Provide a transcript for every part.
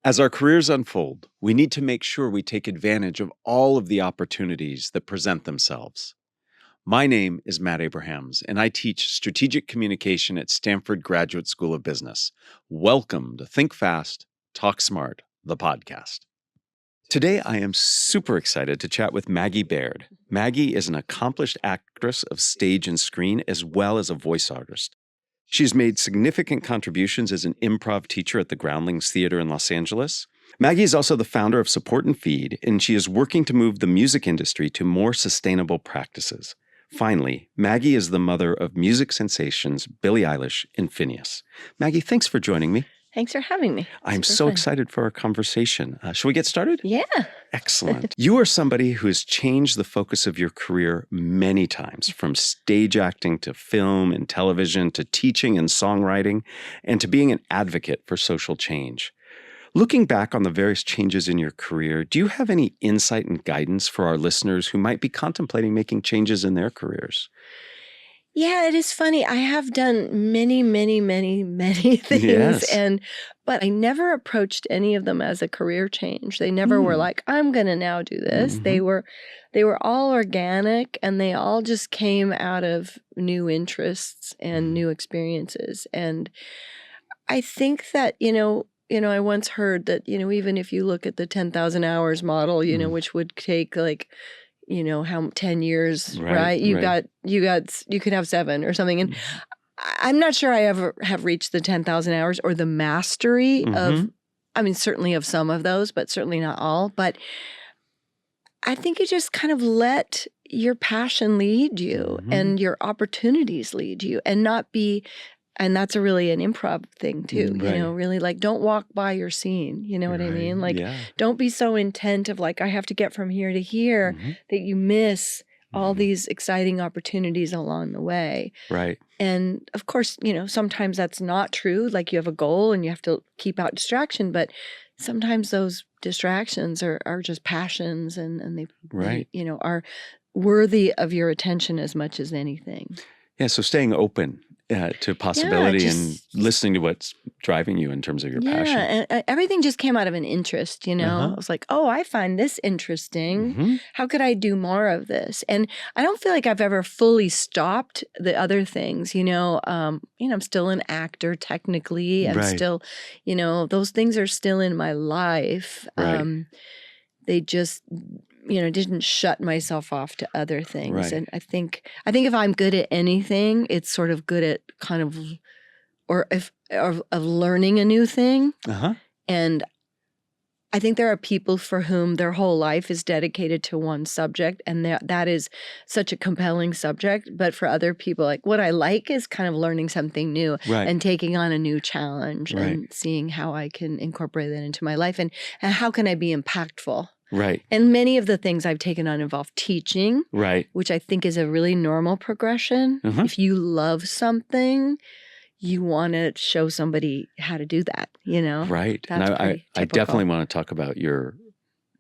As our careers unfold, we need to make sure we take advantage of all of the opportunities that present themselves. My name is Matt Abrahams, and I teach strategic communication at Stanford Graduate School of Business. Welcome to Think Fast, Talk Smart, the podcast. Today, I am super excited to chat with Maggie Baird. Maggie is an accomplished actress of stage and screen, as well as a voice artist. She's made significant contributions as an improv teacher at the Groundlings Theater in Los Angeles. Maggie is also the founder of Support and Feed, and she is working to move the music industry to more sustainable practices. Finally, Maggie is the mother of music sensations Billie Eilish and Finneas. Maggie, thanks for joining me. Thanks for having me. I'm so excited for our conversation. Shall we get started? Yeah. Excellent. You are somebody who has changed the focus of your career many times, from stage acting to film and television to teaching and songwriting, and to being an advocate for social change. Looking back on the various changes in your career, do you have any insight and guidance for our listeners who might be contemplating making changes in their careers? Yeah, it is funny. I have done many things, Yes. but I never approached any of them as a career change. They never were like, I'm going to now do this. They were all organic, and they all just came out of new interests and new experiences. And I think that, I once heard that, even if you look at the 10,000 hours model, which would take like, how 10 years, right? You could have 7 or something. And I'm not sure I ever have reached the 10,000 hours or the mastery of, certainly of some of those, but certainly not all. But I think you just kind of let your passion lead you and your opportunities lead you, and not be. And that's really an improv thing too, really like, don't walk by your scene. You know what I mean? Like, don't be so intent of like, I have to get from here to here that you miss all these exciting opportunities along the way. Right. And of course, sometimes that's not true. Like, you have a goal and you have to keep out distraction, but sometimes those distractions are just passions, and they are worthy of your attention as much as anything. Yeah, so staying open to possibility and listening to what's driving you in terms of your passion. Yeah, and everything just came out of an interest, I was like, oh, I find this interesting. How could I do more of this? And I don't feel like I've ever fully stopped the other things, I'm still an actor technically. I'm still, those things are still in my life. Right. They just didn't shut myself off to other things. Right. And I think if I'm good at anything, it's sort of good at kind of, of learning a new thing. And I think there are people for whom their whole life is dedicated to one subject, and that is such a compelling subject. But for other people, like, what I like is kind of learning something new and taking on a new challenge and seeing how I can incorporate that into my life, and how can I be impactful. Right. And many of the things I've taken on involve teaching, which I think is a really normal progression. If you love something, you want to show somebody how to do that, Right. That's and I definitely want to talk about your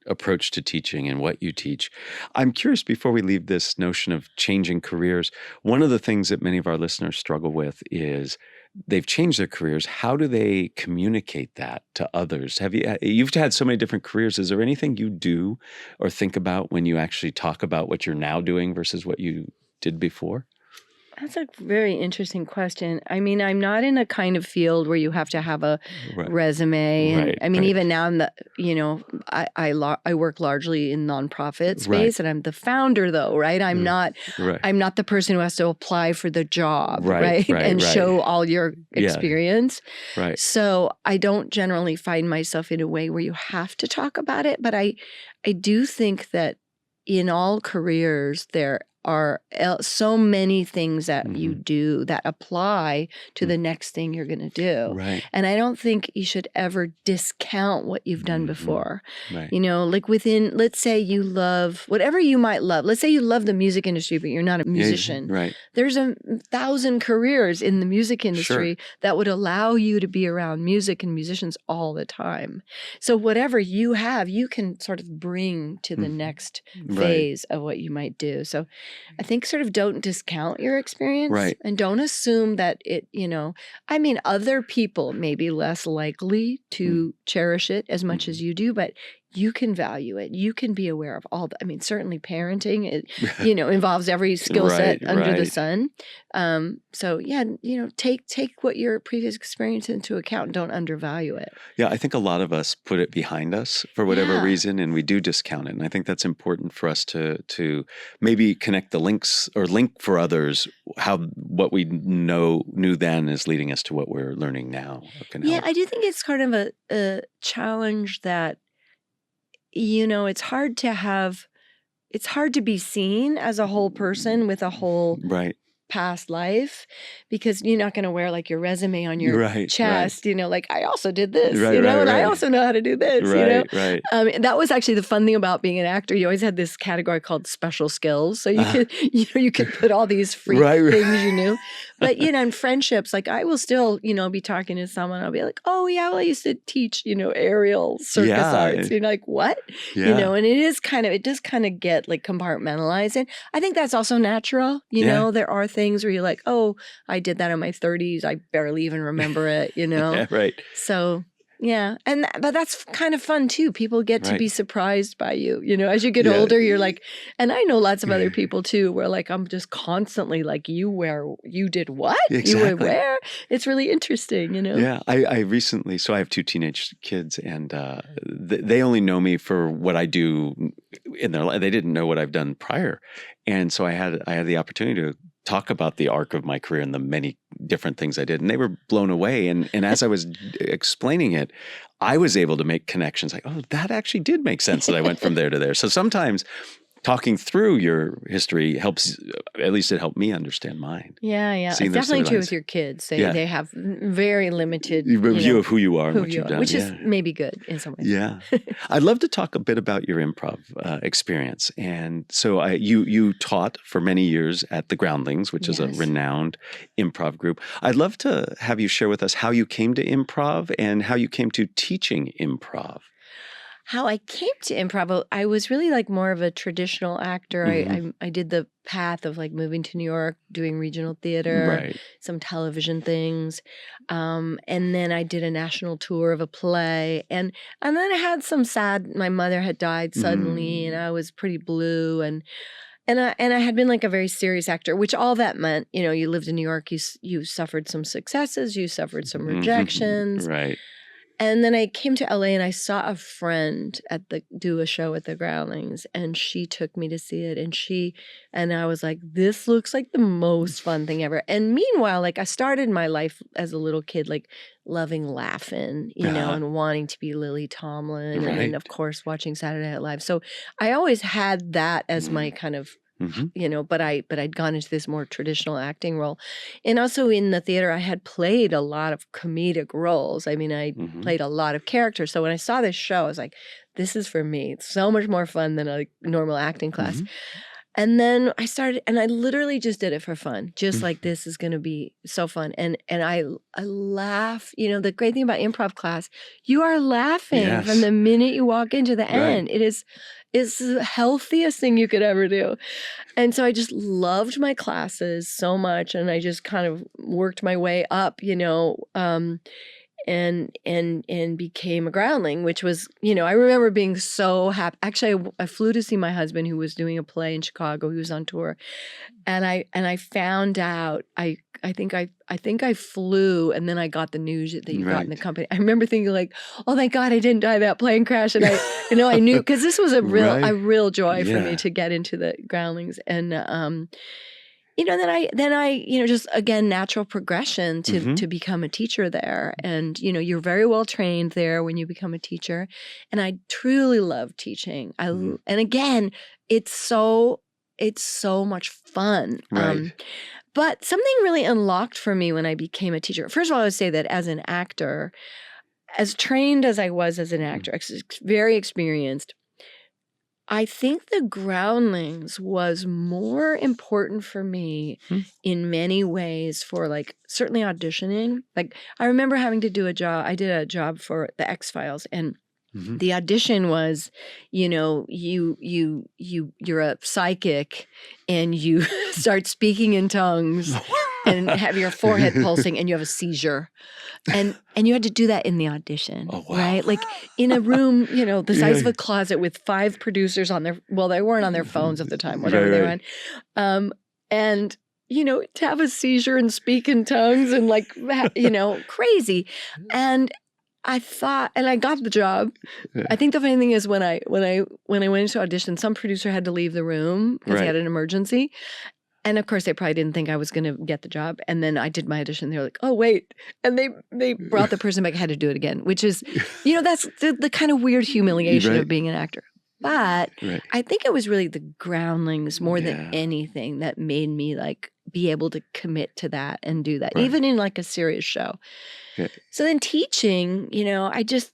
approach to teaching and what you teach. I'm curious, before we leave this notion of changing careers, one of the things that many of our listeners struggle with is they've changed their careers. How do they communicate that to others? You've had so many different careers. Is there anything you do or think about when you actually talk about what you're now doing versus what you did before? That's a very interesting question. I mean, I'm not in a kind of field where you have to have a resume. And even now I'm I work largely in nonprofit space, and I'm the founder though, right? I'm not the person who has to apply for the job, and show all your experience. Right. So I don't generally find myself in a way where you have to talk about it, but I do think that in all careers there are so many things that you do that apply to the next thing you're going to do. Right. And I don't think you should ever discount what you've done before. Right. Like let's say you love, whatever you might love. Let's say you love the music industry, but you're not a musician. Right. There's 1,000 careers in the music industry that would allow you to be around music and musicians all the time. So whatever you have, you can sort of bring to the next phase of what you might do. So I think sort of don't discount your experience. Right. And don't assume that it, I mean, other people may be less likely to cherish it as much as you do, but you can value it. You can be aware of all the, I mean, certainly parenting, it, involves every skill set under the sun. So yeah, take what your previous experience into account and don't undervalue it. Yeah, I think a lot of us put it behind us for whatever reason, and we do discount it. And I think that's important for us to maybe connect the links or link for others how what we knew then is leading us to what we're learning now. Yeah, I do think it's kind of a challenge that, it's hard to be seen as a whole person with a whole past life, because you're not going to wear like your resume on your chest, like I also did this, and I also know how to do this, that was actually the fun thing about being an actor. You always had this category called special skills, so you could you could put all these free things you knew. But in friendships, like I will still be talking to someone, I'll be like, oh yeah, well I used to teach aerial circus arts. You're like, what? And it does kind of get like compartmentalized, and I think that's also natural. There are things where you're like, oh, I did that in my 30s. I barely even remember it, So, yeah. But that's kind of fun too. People get to be surprised by you, as you get older, you're like, and I know lots of other people too, where like, I'm just constantly like, you did what? Exactly. You were where? It's really interesting, Yeah. I recently, so I have 2 teenage kids, and they only know me for what I do in their life. They didn't know what I've done prior. And so I had the opportunity to talk about the arc of my career and the many different things I did. And they were blown away. And as I was explaining it, I was able to make connections like, oh, that actually did make sense that I went from there to there. So sometimes talking through your history helps, at least it helped me understand mine. Yeah. It's definitely true with your kids. They have very limited view of who you are and what you've done. Which is maybe good in some ways. Yeah. I'd love to talk a bit about your improv experience. And so you taught for many years at the Groundlings, which is a renowned improv group. I'd love to have you share with us how you came to improv and how you came to teaching improv. How I came to improv, I was really like more of a traditional actor. I did the path of like moving to New York, doing regional theater, some television things. And then I did a national tour of a play. And then I had some my mother had died suddenly, and I was pretty blue. And I had been like a very serious actor, which all that meant, you lived in New York, you suffered some successes, you suffered some rejections. And then I came to LA and I saw a friend do a show at the Groundlings, and she took me to see it, and I was like, this looks like the most fun thing ever. And meanwhile, like I started my life as a little kid, like loving laughing, and wanting to be Lily Tomlin, and then of course watching Saturday Night Live. So I always had that as my kind of but I'd gone into this more traditional acting role. And also in the theater, I had played a lot of comedic roles. I mean, I played a lot of characters. So when I saw this show, I was like, this is for me. It's so much more fun than a normal acting class. And then I started, and I literally just did it for fun. Just like, this is going to be so fun. And I laugh. The great thing about improv class, you are laughing from the minute you walk into the end. It's the healthiest thing you could ever do. And so I just loved my classes so much. And I just kind of worked my way up, and became a Groundling, which was, I remember being so happy. Actually, I flew to see my husband, who was doing a play in Chicago. He was on tour. And I found out, I think I flew, and then I got the news that you got in the company. I remember thinking like, oh, thank God I didn't die that plane crash. And I knew, because this was a real joy for me to get into the Groundlings. And then I just again, natural progression to become a teacher there. And, you're very well trained there when you become a teacher. And I truly love teaching. And again, it's so much fun. But something really unlocked for me when I became a teacher. First of all, I would say that as an actor, as trained as I was as an actor, very experienced, I think the Groundlings was more important for me in many ways for like certainly auditioning. Like I remember having to do a job. I did a job for the X-Files, and The audition was, you're a psychic and you start speaking in tongues and have your forehead pulsing and you have a seizure. And you had to do that in the audition, right? Like in a room, the size of a closet with 5 producers on they weren't on their phones at the time, whatever they were on. And, to have a seizure and speak in tongues and like, crazy. And I thought, and I got the job. Yeah. I think the funny thing is when I went into audition, some producer had to leave the room because he had an emergency. And of course, they probably didn't think I was going to get the job. And then I did my audition. They were like, "Oh, wait!" And they brought the person back. I had to do it again, which is, that's the kind of weird humiliation of being an actor. But I think it was really the groundlings more than anything that made me like be able to commit to that and do that, even in like a serious show. Yeah. So then teaching, I just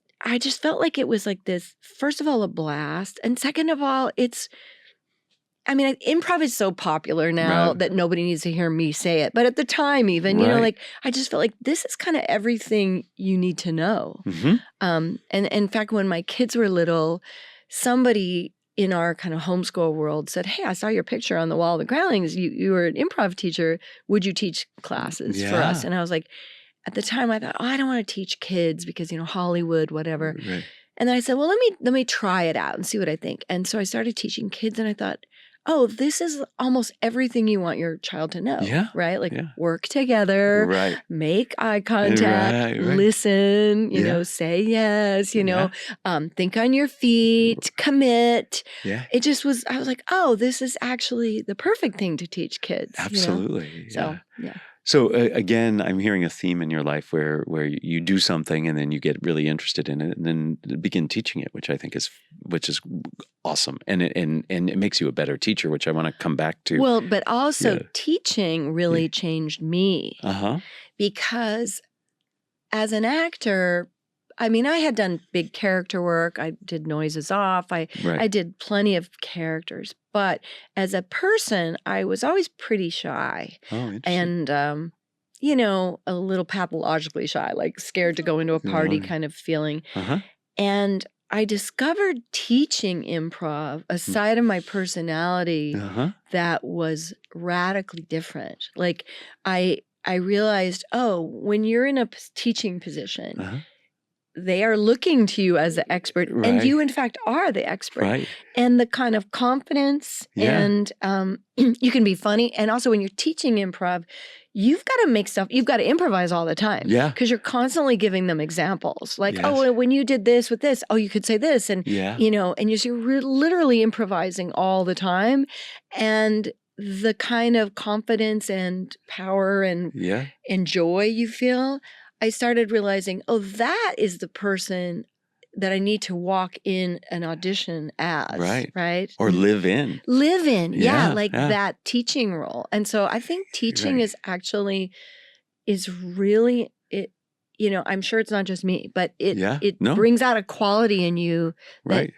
felt like it was like this, first of all, a blast. And second of all, improv is so popular now that nobody needs to hear me say it. But at the time even, I just felt like this is kind of everything you need to know. Mm-hmm. And in fact, when my kids were little, somebody in our kind of homeschool world said, "Hey, I saw your picture on the wall of the Groundlings. You were an improv teacher. Would you teach classes for us?" And I was like, at the time I thought, I don't want to teach kids because, Hollywood, whatever. Right. And then I said, well, let me try it out and see what I think. And so I started teaching kids and I thought, oh, this is almost everything you want your child to know, right? Like work together, make eye contact, listen, say yes, think on your feet, commit. Yeah. It just was, I was like, oh, this is actually the perfect thing to teach kids. Absolutely. So, yeah. So again, I'm hearing a theme in your life where you do something and then you get really interested in it and then begin teaching it, which I think is awesome, and it makes you a better teacher, which I want to come back to. Well, but also teaching really changed me because as an actor, I had done big character work. I did Noises Off. I did plenty of characters. But as a person, I was always pretty shy. Oh, and, a little pathologically shy, like scared to go into a party kind of feeling. And I discovered teaching improv a side of my personality that was radically different. Like I realized, when you're in a teaching position, they are looking to you as the expert, and you, in fact, are the expert. Right. And the kind of confidence and you can be funny. And also when you're teaching improv, you've got to make stuff, you've got to improvise all the time. Yeah. Because you're constantly giving them examples. Like, oh, when you did this with this, you could say this. And, and you're literally improvising all the time. And the kind of confidence and power and joy you feel, I started realizing, that is the person that I need to walk in an audition as. Right. Or live in. That teaching role. And so I think teaching is really, I'm sure it's not just me, but it brings out a quality in you that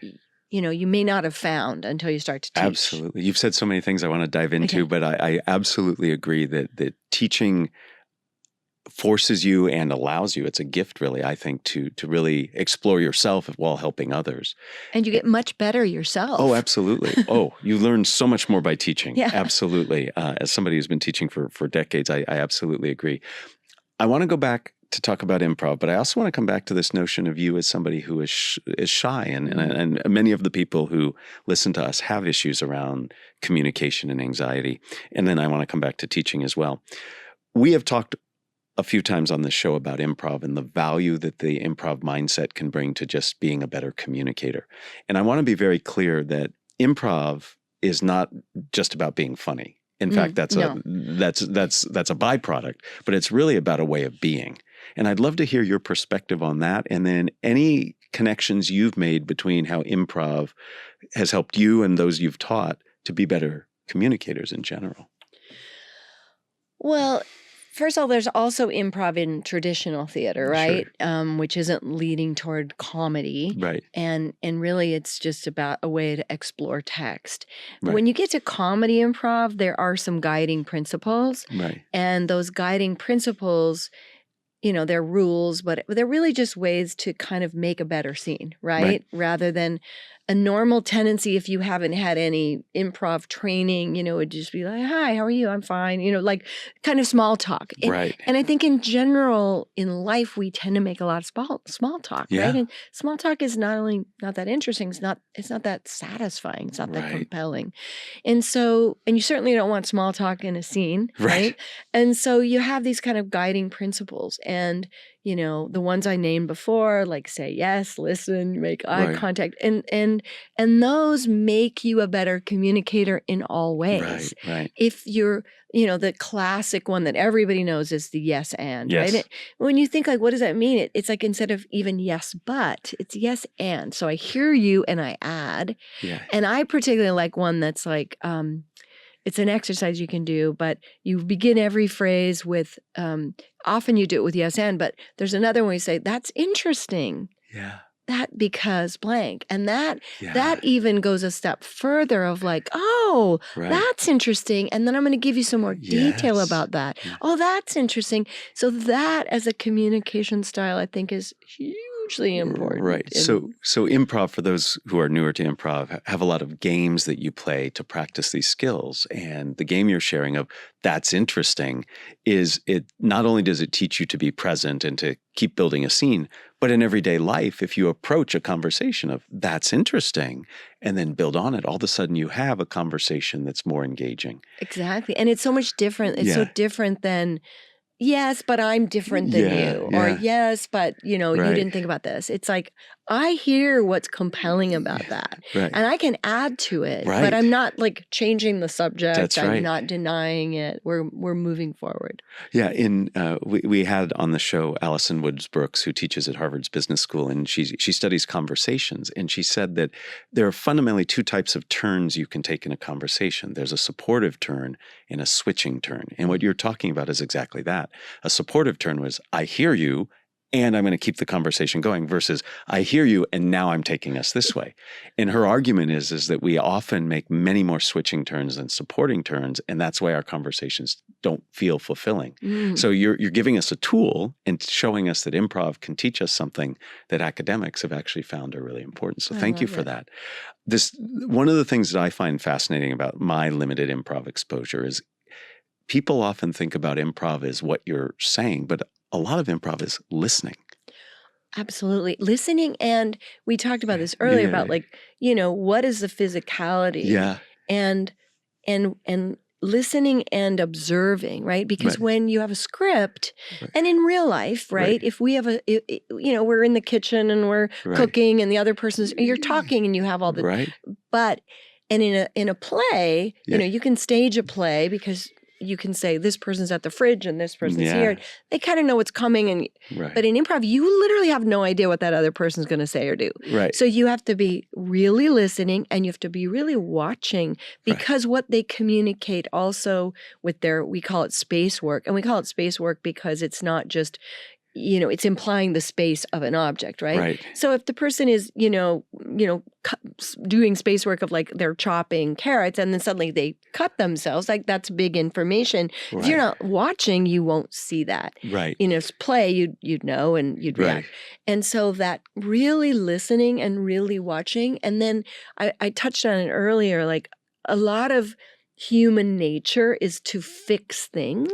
you may not have found until you start to teach. Absolutely. You've said so many things I want to dive into, but I absolutely agree that teaching forces you and allows you. It's a gift, really, I think, to really explore yourself while helping others. And you get much better yourself. Oh, absolutely. You learn so much more by teaching. Yeah. Absolutely. As somebody who's been teaching for decades, I absolutely agree. I want to go back to talk about improv, but I also want to come back to this notion of you as somebody who is shy. And many of the people who listen to us have issues around communication and anxiety. And then I want to come back to teaching as well. We have talked a few times on this show about improv and the value that the improv mindset can bring to just being a better communicator. And I want to be very clear that improv is not just about being funny. In fact, that's a byproduct, but it's really about a way of being. And I'd love to hear your perspective on that, and then any connections you've made between how improv has helped you and those you've taught to be better communicators in general. Well, first of all, there's also improv in traditional theater, right? Sure. Which isn't leading toward comedy. Right. And really it's just about a way to explore text. Right. When you get to comedy improv, there are some guiding principles. Right. And those guiding principles, they're rules, but they're really just ways to kind of make a better scene, right? Rather than a normal tendency, if you haven't had any improv training, would just be like, hi, how are you? I'm fine. Like kind of small talk. And I think in general in life, we tend to make a lot of small talk, right? And small talk is not only not that interesting, it's not that satisfying. It's not that compelling. And you certainly don't want small talk in a scene, right? And so you have these kind of guiding principles. And the ones I named before, like say yes, listen, make eye contact, and those make you a better communicator in all ways. If you're, the classic one that everybody knows is the yes and, right? When you think like, what does that mean? It's like instead of even yes, but it's yes and. So I hear you and I add. And I particularly like one that's like, it's an exercise you can do, but you begin every phrase with, often you do it with yes and, but there's another one you say, that's interesting. That because blank. And that even goes a step further of like, oh, that's interesting. And then I'm going to give you some more detail about that. Oh, that's interesting. So that as a communication style, I think is hugely important. So improv, for those who are newer to improv, have a lot of games that you play to practice these skills. And the game you're sharing of that's interesting is it not only does it teach you to be present and to keep building a scene, but in everyday life, if you approach a conversation of that's interesting and then build on it, all of a sudden you have a conversation that's more engaging. Exactly. And it's so much different. It's so different than yes, but I'm different than you. Or yes, but you didn't think about this. It's like, I hear what's compelling about that. And I can add to it, but I'm not like changing the subject. That's I'm not denying it. We're moving forward. Yeah. We had on the show Allison Woods Brooks, who teaches at Harvard's Business School, and she studies conversations. And she said that there are fundamentally two types of turns you can take in a conversation. There's a supportive turn and a switching turn. And what you're talking about is exactly that. A supportive turn was, I hear you, and I'm going to keep the conversation going, versus I hear you and now I'm taking us this way. And her argument is that we often make many more switching turns than supporting turns, and that's why our conversations don't feel fulfilling. So you're giving us a tool and showing us that improv can teach us something that academics have actually found are really important. So thank you for that. One of the things that I find fascinating about my limited improv exposure is people often think about improv as what you're saying, but a lot of improv is listening. Absolutely. Listening. And we talked about this earlier about like, what is the physicality? And listening and observing, right? Because when you have a script and in real life, if we have we're in the kitchen and we're cooking and the other person's, you're talking and you have all the, but, and in a play, you can stage a play because you can say this person's at the fridge and this person's here. They kind of know what's coming. And but in improv, you literally have no idea what that other person's going to say or do. So you have to be really listening and you have to be really watching, because what they communicate also with we call it space work. And we call it space work because it's not just, it's implying the space of an object, right? So if the person is, doing space work of like they're chopping carrots and then suddenly they cut themselves, like that's big information. If you're not watching, you won't see that. In a play, you'd know and you'd react. And so that really listening and really watching. And then I touched on it earlier, like a lot of human nature is to fix things.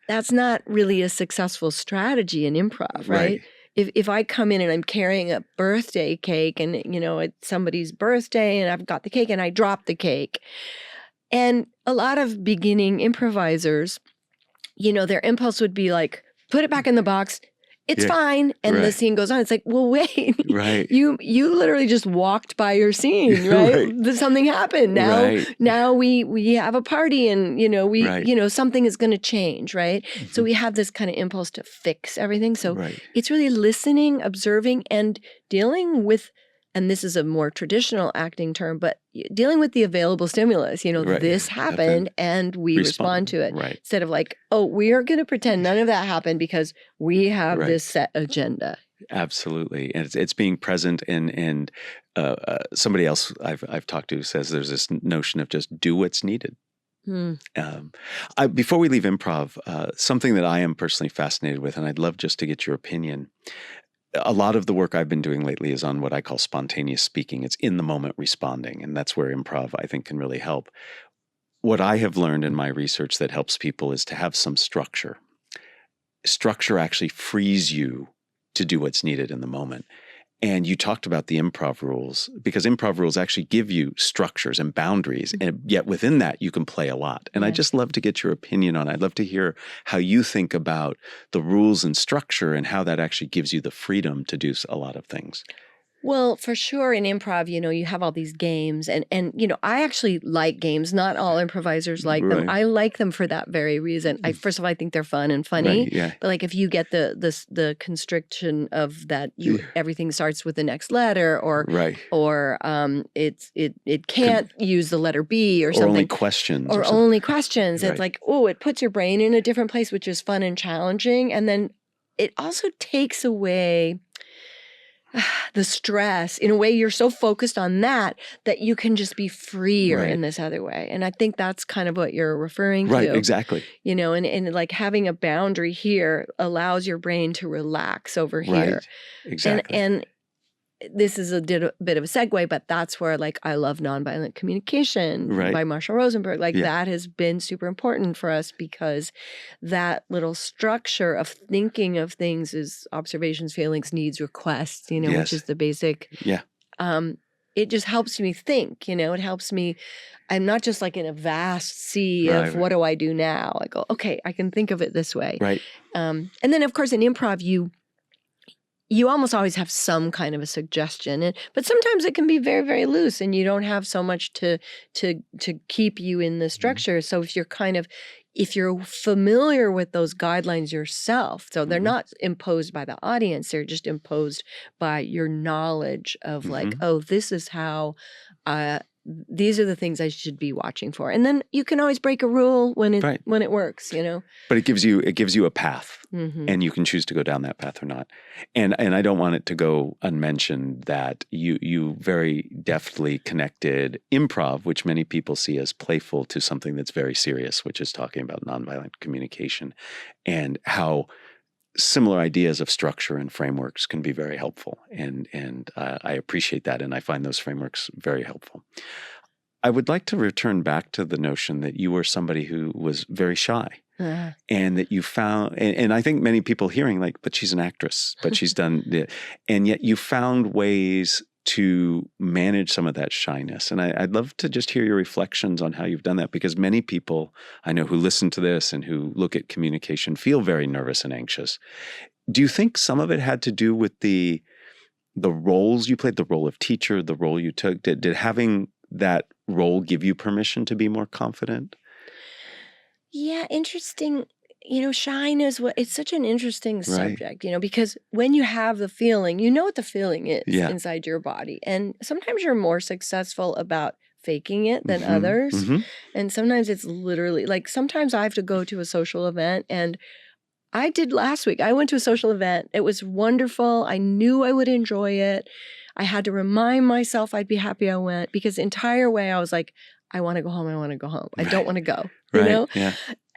That's not really a successful strategy in improv, right? If I come in and I'm carrying a birthday cake and, it's somebody's birthday and I've got the cake and I drop the cake. And a lot of beginning improvisers, their impulse would be like, put it back in the box. It's fine. And the scene goes on. It's like, well, wait, you literally just walked by your scene, right? Something happened. Now we have a party and, something is going to change, right? So we have this kind of impulse to fix everything. So it's really listening, observing, and dealing with, and this is a more traditional acting term, but dealing with the available stimulus, this happened and we respond to it. Instead of like, oh, we are going to pretend none of that happened because we have this set agenda. Absolutely. And it's being present, and somebody else I've talked to says there's this notion of just do what's needed. Before we leave improv, something that I am personally fascinated with, and I'd love just to get your opinion. A lot of the work I've been doing lately is on what I call spontaneous speaking. It's in the moment responding, and that's where improv, I think, can really help. What I have learned in my research that helps people is to have some structure. Structure actually frees you to do what's needed in the moment. And you talked about the improv rules, because improv rules actually give you structures and boundaries, and yet within that you can play a lot. And I'd just love to get your opinion on it. I'd love to hear how you think about the rules and structure and how that actually gives you the freedom to do a lot of things. Well, for sure in improv, you have all these games and I actually like games. Not all improvisers like them. I like them for that very reason. First of all, I think they're fun and funny. But like if you get the constriction of that everything starts with the next letter or it can't use the letter B or something. Or only questions. Or only questions. It's like, it puts your brain in a different place, which is fun and challenging. And then it also takes away the stress. In a way, you're so focused on that you can just be freer in this other way. And I think that's kind of what you're referring to. Right, exactly. And like having a boundary here allows your brain to relax over here. Right, exactly. And this is a bit of a segue, but that's where like I love nonviolent communication by Marshall Rosenberg. Like that has been super important for us because that little structure of thinking of things as observations, feelings, needs, requests, which is the basic. Yeah. It just helps me think, it helps me. I'm not just like in a vast sea of what do I do now? I go, okay, I can think of it this way. Right. And then of course in improv, you almost always have some kind of a suggestion, but sometimes it can be very, very loose, and you don't have so much to keep you in the structure. So if you're familiar with those guidelines yourself, so they're not imposed by the audience, they're just imposed by your knowledge of like, this is how. These are the things I should be watching for, and then you can always break a rule when it works, But it gives you a path, and you can choose to go down that path or not. And I don't want it to go unmentioned that you very deftly connected improv, which many people see as playful, to something that's very serious, which is talking about nonviolent communication, and how similar ideas of structure and frameworks can be very helpful. And I appreciate that. And I find those frameworks very helpful. I would like to return back to the notion that you were somebody who was very shy. And that you found, and I think many people hearing like, but she's an actress, but she's done, and yet you found ways to manage some of that shyness. And I'd love to just hear your reflections on how you've done that, because many people I know who listen to this and who look at communication feel very nervous and anxious. Do you think some of it had to do with the roles you played, the role of teacher, the role you took? Did having that role give you permission to be more confident? Yeah, interesting. Shyness, it's such an interesting subject, because when you have the feeling, you know what the feeling is inside your body. And sometimes you're more successful about faking it than others. And sometimes it's literally, like sometimes I have to go to a social event, and I did last week. I went to a social event. It was wonderful. I knew I would enjoy it. I had to remind myself I'd be happy I went, because the entire way I was like, I want to go home. I want to go home. I don't want to go, you know? Yeah.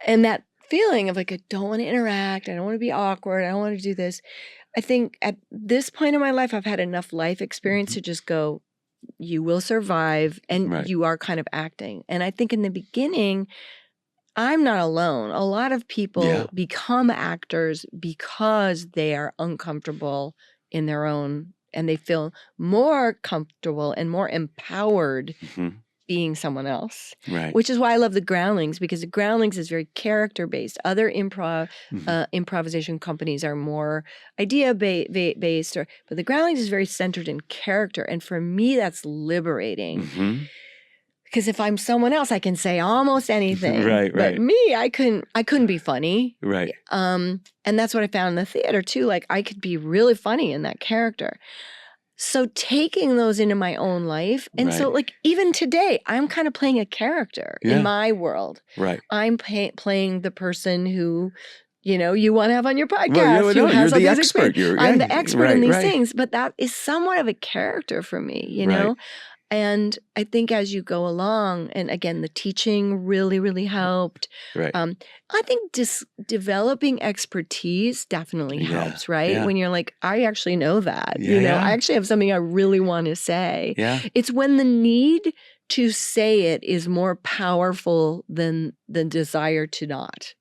And that feeling of like, I don't want to interact. I don't want to be awkward. I don't want to do this. I think at this point in my life, I've had enough life experience to just go, you will survive, and you are kind of acting. And I think in the beginning, I'm not alone. A lot of people become actors because they are uncomfortable in their own, and they feel more comfortable and more empowered being someone else, which is why I love the Groundlings, because the Groundlings is very character-based. Other improvisation companies are more idea-based, but the Groundlings is very centered in character. And for me, that's liberating. Because if I'm someone else, I can say almost anything. But me, I couldn't be funny. And that's what I found in the theater too. Like I could be really funny in that character. So taking those into my own life. And so like even today, I'm kind of playing a character in my world. I'm playing the person who, you want to have on your podcast. You're the expert. I'm the expert in these things. But that is somewhat of a character for me, you know? And I think as you go along, and again, the teaching really, really helped. Right. I think developing expertise definitely helps, right? Yeah. When you're like, I actually know that, Yeah. I actually have something I really want to say. Yeah. It's when the need to say it is more powerful than the desire to not,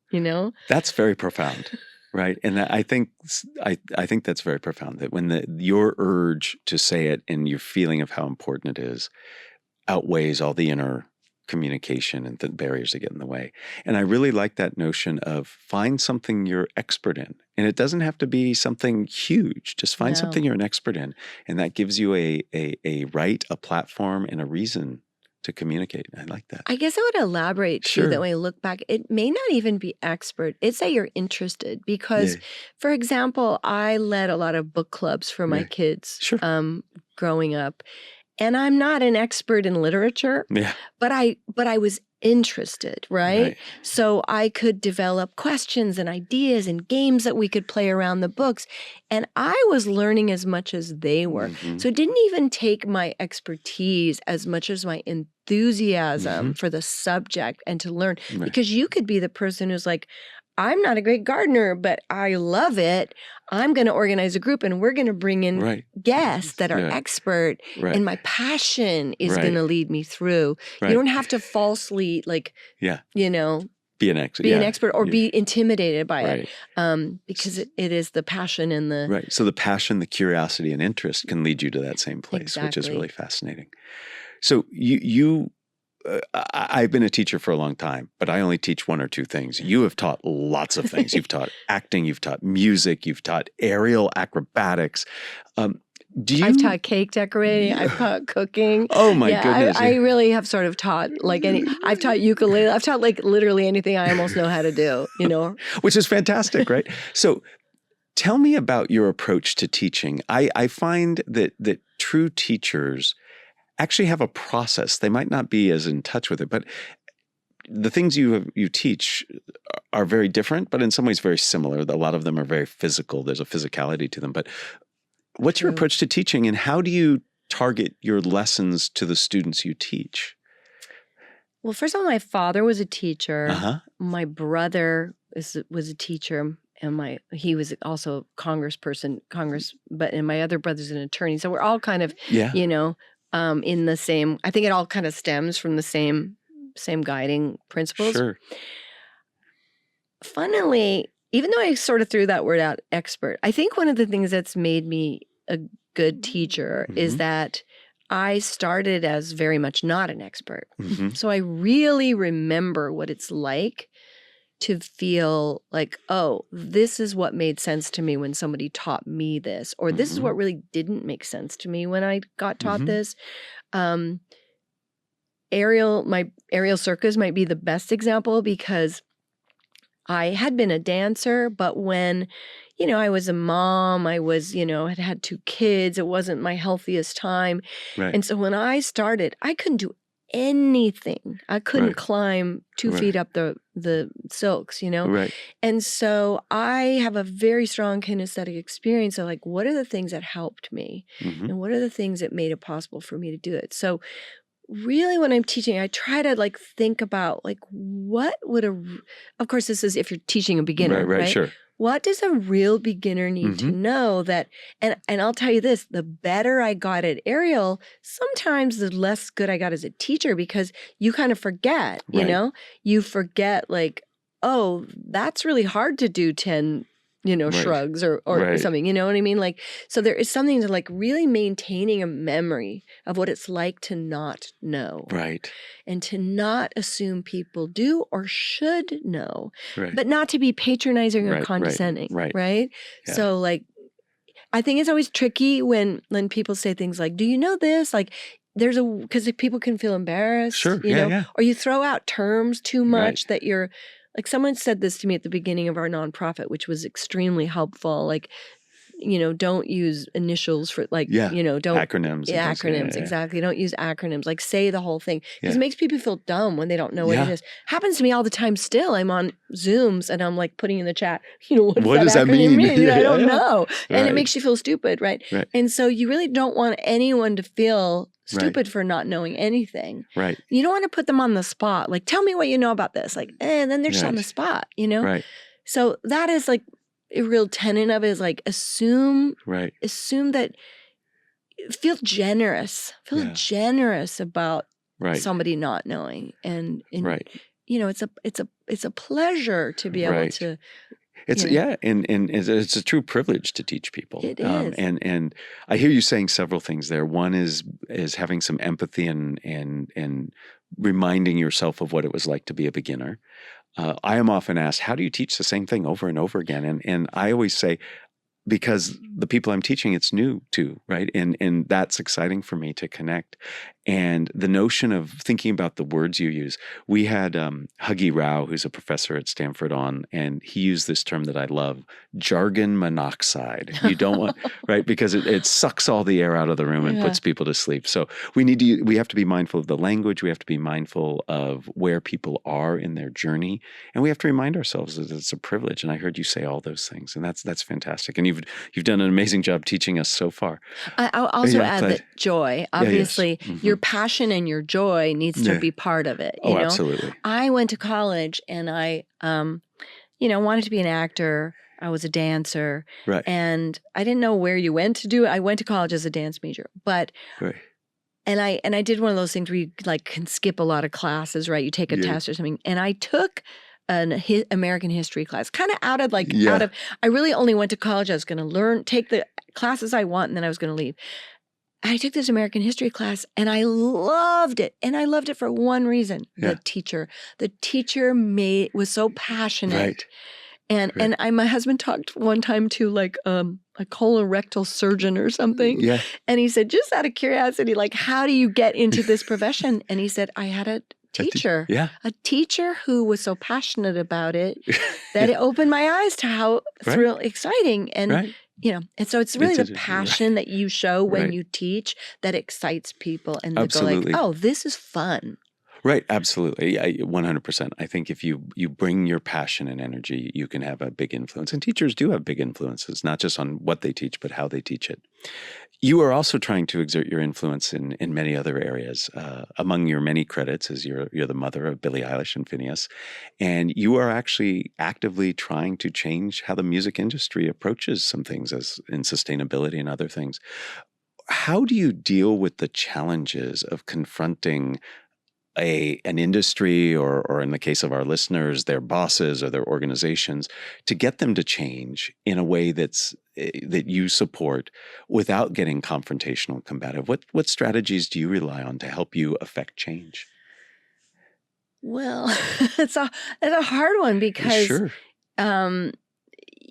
That's very profound. Right. And I think that's very profound, that when your urge to say it and your feeling of how important it is outweighs all the inner communication and the barriers that get in the way. And I really like that notion of find something you're expert in. And it doesn't have to be something huge. Just find something you're an expert in. And that gives you a right, a platform, and a reason to communicate. I like that. I guess I would elaborate too, that when I look back, it may not even be expert. It's that you're interested because, for example, I led a lot of book clubs for my kids growing up. And I'm not an expert in literature, but I was interested, right? So I could develop questions and ideas and games that we could play around the books. And I was learning as much as they were. So it didn't even take my expertise as much as my enthusiasm for the subject and to learn. Because you could be the person who's like, I'm not a great gardener, but I love it. I'm going to organize a group and we're going to bring in guests that are expert and my passion is going to lead me through. You don't have to falsely be an expert or be intimidated by it because it is the passion and the... Right. So the passion, the curiosity and interest can lead you to that same place, which is really fascinating. So I've been a teacher for a long time, but I only teach one or two things. You have taught lots of things. You've taught acting, you've taught music, you've taught aerial acrobatics. I've taught cake decorating. I've taught cooking. Oh my goodness. I really have sort of taught I've taught ukulele. I've taught literally anything I almost know how to do, Which is fantastic, right? So tell me about your approach to teaching. I find that true teachers actually have a process. They might not be as in touch with it, but the things you teach are very different, but in some ways very similar. A lot of them are very physical. There's a physicality to them. But what's your approach to teaching, and how do you target your lessons to the students you teach? Well, first of all, my father was a teacher. My brother was a teacher. And he was also a congressperson, and my other brother's an attorney. So we're all kind of, in the same, I think it all kind of stems from the same guiding principles. Sure. Funnily, even though I sort of threw that word out, expert, I think one of the things that's made me a good teacher is that I started as very much not an expert. So I really remember what it's like to feel like, oh, this is what made sense to me when somebody taught me this, or this is what really didn't make sense to me when I got taught this. My aerial circus might be the best example because I had been a dancer, but when, I was a mom, I was, had 2 kids, it wasn't my healthiest time. And so when I started, I couldn't do anything. I couldn't climb 2 feet up the silks, And so I have a very strong kinesthetic experience of what are the things that helped me and what are the things that made it possible for me to do it. So really when I'm teaching, I try to think about what would of course this is if you're teaching a beginner, right? Sure. What does a real beginner need to know that, and I'll tell you this, the better I got at aerial, sometimes the less good I got as a teacher because you kind of forget, you forget oh, that's really hard to do 10, shrugs or something, you know what I mean? So there is something to really maintaining a memory of what it's like to not know. Right. And to not assume people do or should know, but not to be patronizing or condescending, right? Yeah. So I think it's always tricky when people say things like, do you know this? Because people can feel embarrassed, or you throw out terms too much that you're, someone said this to me at the beginning of our nonprofit, which was extremely helpful. Don't use initials for don't acronyms. Yeah, acronyms, exactly. Don't use acronyms. Say the whole thing because it makes people feel dumb when they don't know what it is. Happens to me all the time. Still, I'm on Zooms and I'm putting in the chat. What does that mean? I don't know, and it makes you feel stupid, right? And so you really don't want anyone to feel stupid for not knowing anything. Right. You don't want to put them on the spot. Like, tell me what you know about this. Like, and then they're just on the spot, you know? Right. So that is like a real tenet of it is like assume that feel generous about somebody not knowing. And you know, it's a pleasure to be able to. It's and it's a true privilege to teach people. It is. And I hear you saying several things there. One is having some empathy and reminding yourself of what it was like to be a beginner. I am often asked, how do you teach the same thing over and over again? And I always say, because the people I'm teaching, it's new to, right? And that's exciting for me to connect. And the notion of thinking about the words you use. We had Huggy Rao, who's a professor at Stanford on, and he used this term that I love, jargon monoxide. You don't want, right? Because it sucks all the air out of the room and puts people to sleep. So we have to be mindful of the language. We have to be mindful of where people are in their journey. And we have to remind ourselves that it's a privilege. And I heard you say all those things. And that's fantastic. And you've done an amazing job teaching us so far. I'll also add that joy, obviously, your passion and your joy needs to be part of it. You know? Absolutely. I went to college and I, wanted to be an actor. I was a dancer. Right. And I didn't know where you went to do it. I went to college as a dance major, but and I did one of those things where you like can skip a lot of classes, right? You take a test or something. And I took an American history class, kind of out of, I really only went to college. I was going to take the classes I want, and then I was going to leave. I took this American history class and I loved it. And I loved it for one reason, the teacher. The teacher was so passionate. Right. And my husband talked one time to like a colorectal surgeon or something. Yeah. And he said, just out of curiosity, like, how do you get into this profession? And he said, I had a teacher. A teacher who was so passionate about it that it opened my eyes to how exciting and and so it's really the passion that you show when you teach that excites people and they go like, oh, this is fun. Right. Absolutely. 100%. I think if you bring your passion and energy, you can have a big influence. And teachers do have big influences, not just on what they teach, but how they teach it. You are also trying to exert your influence in many other areas. Among your many credits is you're the mother of Billie, Eilish, and Finneas. And you are actually actively trying to change how the music industry approaches some things as in sustainability and other things. How do you deal with the challenges of confronting an industry or in the case of our listeners, their bosses or their organizations, to get them to change in a way that you support without getting confrontational, combative? What strategies do you rely on to help you affect change? Well, it's a hard one because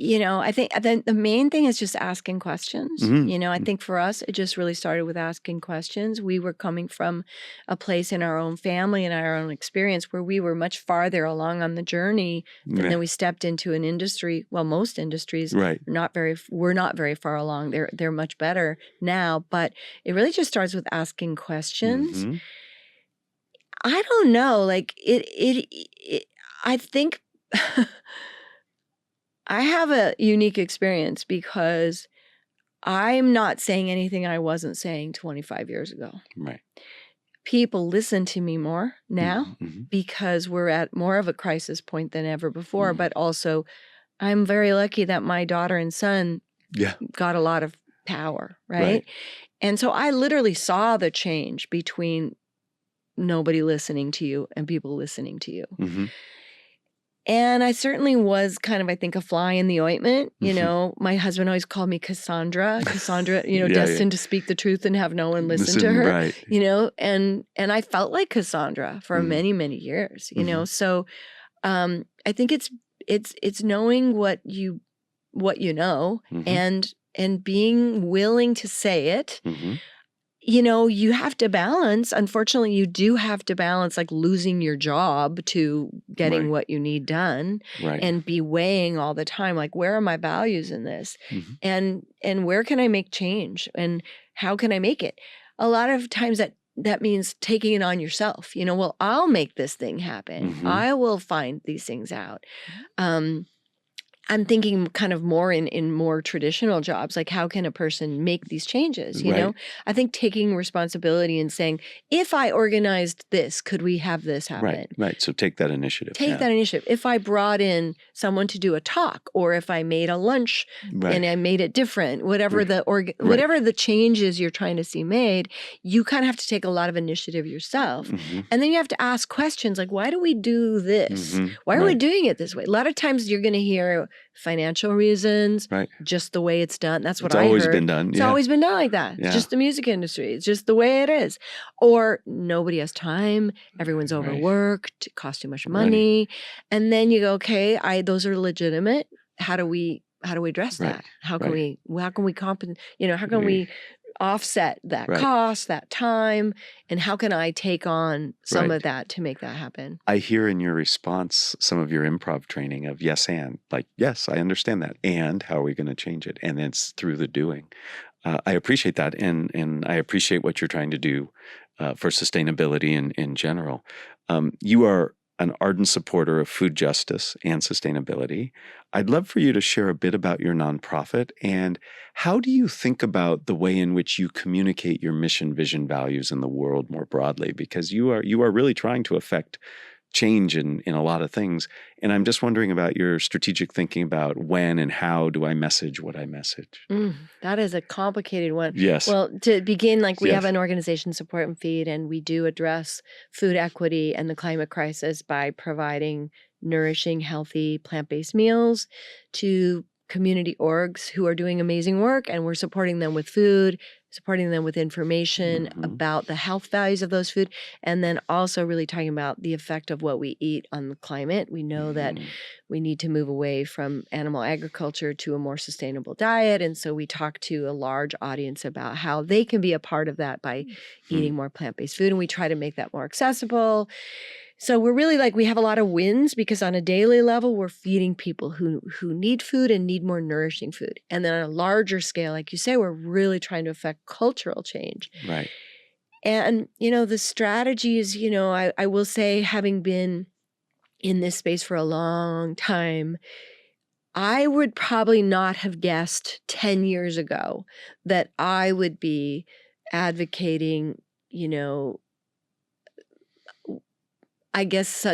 I think the main thing is just asking questions. I think for us, it just really started with asking questions. We were coming from a place in our own family and our own experience where we were much farther along on the journey. And then we stepped into an industry. Well, most industries we're not very far along. They're much better now, but it really just starts with asking questions. I don't know, like I think I have a unique experience because I'm not saying anything I wasn't saying 25 years ago. Right. People listen to me more now because we're at more of a crisis point than ever before. But also, I'm very lucky that my daughter and son got a lot of power, right? And so I literally saw the change between nobody listening to you and people listening to you. And I certainly was kind of, I think, a fly in the ointment. My husband always called me Cassandra, destined to speak the truth and have no one listen to her, and I felt like Cassandra for many, many years, So I think it's knowing what you know and being willing to say it. You have to balance. Unfortunately, you do have to balance like losing your job to getting what you need done and be weighing all the time. Like, where are my values in this? And where can I make change? And how can I make it? A lot of times that means taking it on yourself. Well, I'll make this thing happen. I will find these things out. I'm thinking kind of more in more traditional jobs, like how can a person make these changes, you Right. know? I think taking responsibility and saying, if I organized this, could we have this happen? Right. So take that initiative. Take that initiative. If I brought in someone to do a talk, or if I made a lunch and I made it different, whatever the changes you're trying to see made, you kind of have to take a lot of initiative yourself. Mm-hmm. And then you have to ask questions like, why do we do this? Mm-hmm. Why are we doing it this way? A lot of times you're going to hear financial reasons, just the way it's done. That's what I heard. It's always been done. It's always been done like that. Yeah. It's just the music industry. It's just the way it is. Or nobody has time. Everyone's overworked. It costs too much money. And then you go, okay, those are legitimate. How do we address that? How can we compensate? You know, how can we offset that cost, that time, and how can I take on some of that to make that happen? I hear in your response some of your improv training of yes and, like, yes, I understand that, and how are we going to change it? And it's through the doing. I appreciate that, and I appreciate what you're trying to do for sustainability in general. You are an ardent supporter of food justice and sustainability. I'd love for you to share a bit about your nonprofit, and how do you think about the way in which you communicate your mission, vision, values in the world more broadly? Because you are really trying to affect change in a lot of things. And I'm just wondering about your strategic thinking about when and how do I message what I message? That is a complicated one. Yes. Well, to begin, like we have an organization, Support and Feed, and we do address food equity and the climate crisis by providing nourishing, healthy, plant-based meals to community orgs who are doing amazing work, and we're supporting them with food, supporting them with information about the health values of those food, and then also really talking about the effect of what we eat on the climate. We know that we need to move away from animal agriculture to a more sustainable diet, and so we talk to a large audience about how they can be a part of that by eating more plant-based food, and we try to make that more accessible. So we're really we have a lot of wins because on a daily level, we're feeding people who need food and need more nourishing food. And then on a larger scale, like you say, we're really trying to affect cultural change. Right. And, the strategy is, I will say, having been in this space for a long time, I would probably not have guessed 10 years ago that I would be advocating, I guess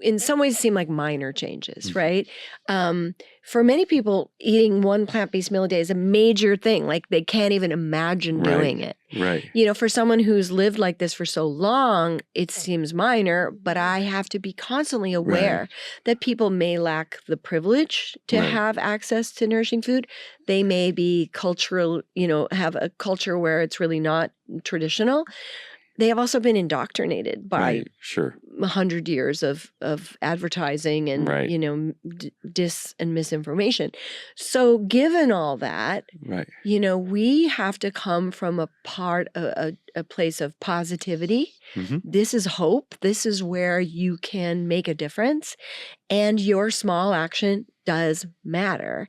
in some ways seem like minor changes, right? For many people, eating one plant-based meal a day is a major thing. Like they can't even imagine doing it. Right. For someone who's lived like this for so long, it seems minor, but I have to be constantly aware that people may lack the privilege to have access to nourishing food. They may be cultural, have a culture where it's really not traditional. They have also been indoctrinated by 100 years of advertising and dis and misinformation. So given all that, we have to come from a place of positivity. This is hope. This is where you can make a difference, and your small action does matter.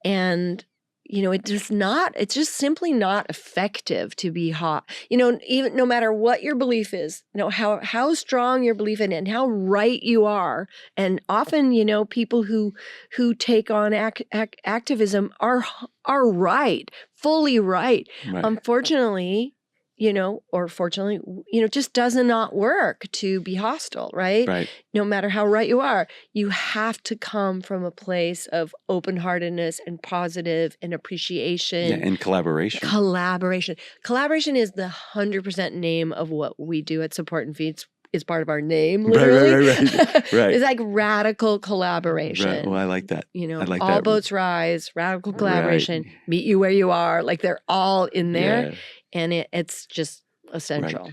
And it's just simply not effective to be hot. Even no matter what your belief is, how strong your belief in it and how right you are. And often, people who take on activism are right, fully right. Unfortunately, or fortunately, just does not work to be hostile, right? No matter how right you are, you have to come from a place of open-heartedness and positive and appreciation. Yeah, and collaboration. Collaboration is the 100% name of what we do at Support and Feed. Is part of our name, literally. Right. It's like radical collaboration. Right. Well, I like that. I like all that. Boats rise, radical collaboration, meet you where you are. Like they're all in there. Yeah. And it's just essential.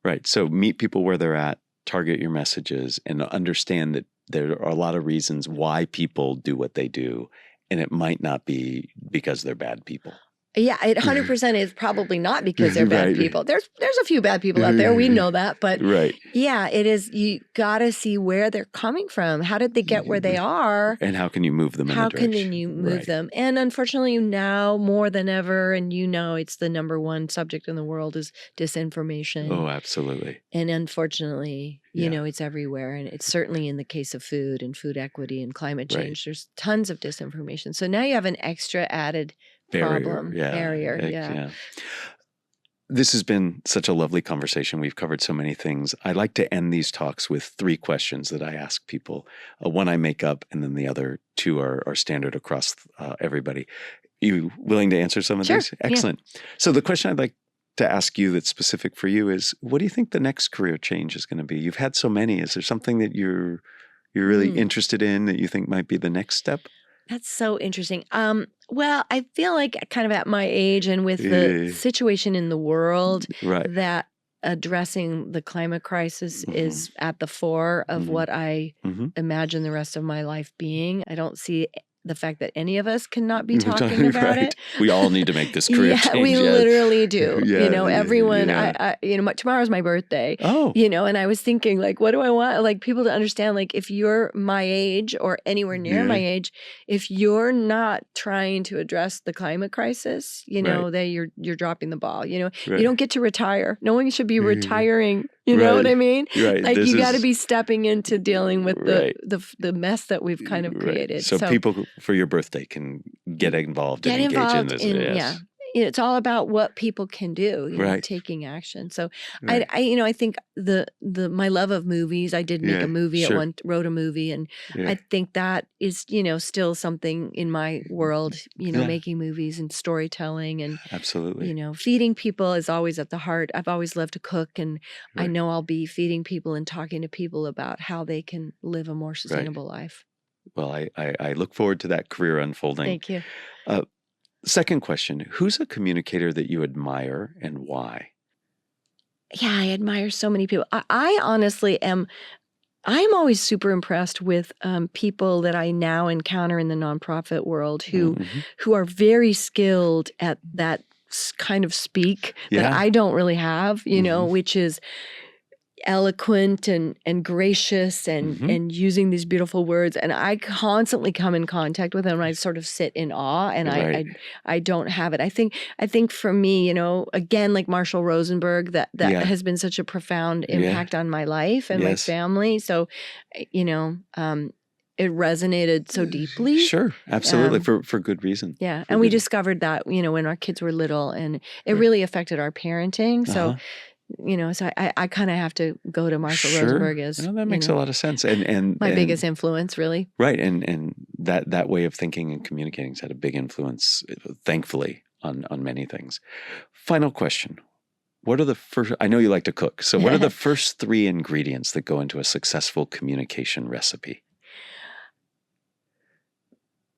Right. So meet people where they're at, target your messages, and understand that there are a lot of reasons why people do what they do. And it might not be because they're bad people. Yeah, it 100% is probably not because they're bad Right. people. There's a few bad people out there. We know that. But Right. yeah, it is. You got to see where they're coming from. How did they get where they are? And how can you move them in How a direction? can you move Right. them? And unfortunately, now more than ever, and it's the number one subject in the world is disinformation. Oh, absolutely. And unfortunately, Yeah. it's everywhere. And it's certainly in the case of food and food equity and climate Right. change. There's tons of disinformation. So now you have an extra added problem, barrier. Yeah. This has been such a lovely conversation. We've covered so many things. I like to end these talks with 3 questions that I ask people. One I make up, and then the other 2 are standard across everybody. You willing to answer some of Sure. these? Excellent. Yeah. So the question I'd like to ask you that's specific for you is, what do you think the next career change is going to be? You've had so many. Is there something that you're really interested in that you think might be the next step? That's so interesting. Well, I feel like kind of at my age and with the situation in the world, that addressing the climate crisis is at the fore of what I imagine the rest of my life being. I don't see the fact that any of us cannot be talking about it. We all need to make this career change. We literally do. Everyone, yeah. Tomorrow's my birthday. Oh. And I was thinking, like, what do I want? Like, people to understand, like, if you're my age or anywhere near my age, if you're not trying to address the climate crisis, that you're dropping the ball. You don't get to retire. No one should be retiring. You know what I mean? Right. Like, you got to be stepping into dealing with the mess that we've kind of created. So people for your birthday can get involved and engage in this. Yeah. It's all about what people can do, taking action. So I think my love of movies, I did make a movie at one, wrote a movie, and I think that is, still something in my world, making movies and storytelling and absolutely, feeding people is always at the heart. I've always loved to cook, and I know I'll be feeding people and talking to people about how they can live a more sustainable life. Well, I look forward to that career unfolding. Thank you. Second question, who's a communicator that you admire and why? Yeah, I admire so many people. I honestly I'm always super impressed with people that I now encounter in the nonprofit world who are very skilled at that kind of speak that I don't really have, which is eloquent and gracious and using these beautiful words. And I constantly come in contact with them, and I sort of sit in awe, and I don't have it. I think for me, again, like Marshall Rosenberg, that has been such a profound impact on my life and my family. So, it resonated so deeply. Sure, absolutely, for good reason. Yeah, and we discovered that, when our kids were little, and it really affected our parenting. So so I kind of have to go to Marshall Rosenberg as that makes a lot of sense, and my biggest influence, really. Right, and that way of thinking and communicating has had a big influence, thankfully, on many things. Final question: what are the first? I know you like to cook, so what are the first 3 ingredients that go into a successful communication recipe?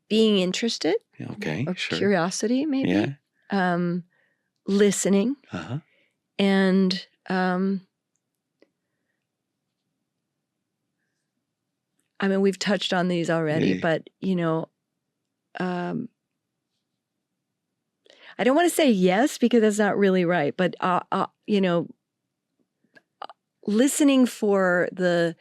Being interested. Okay, or curiosity, maybe. Yeah. Listening. And we've touched on these already, but I don't want to say yes because that's not really right. But listening for the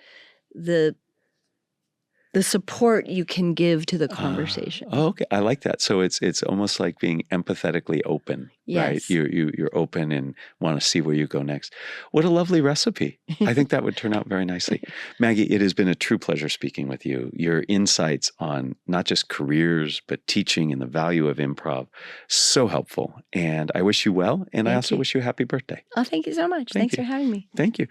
support you can give to the conversation. Okay, I like that. So it's almost like being empathetically open, right? You're open and want to see where you go next. What a lovely recipe. I think that would turn out very nicely. Maggie, it has been a true pleasure speaking with you. Your insights on not just careers, but teaching and the value of improv, so helpful. And I wish you well, and I also wish you a happy birthday. Oh, thank you so much. Thanks for having me. Thank you.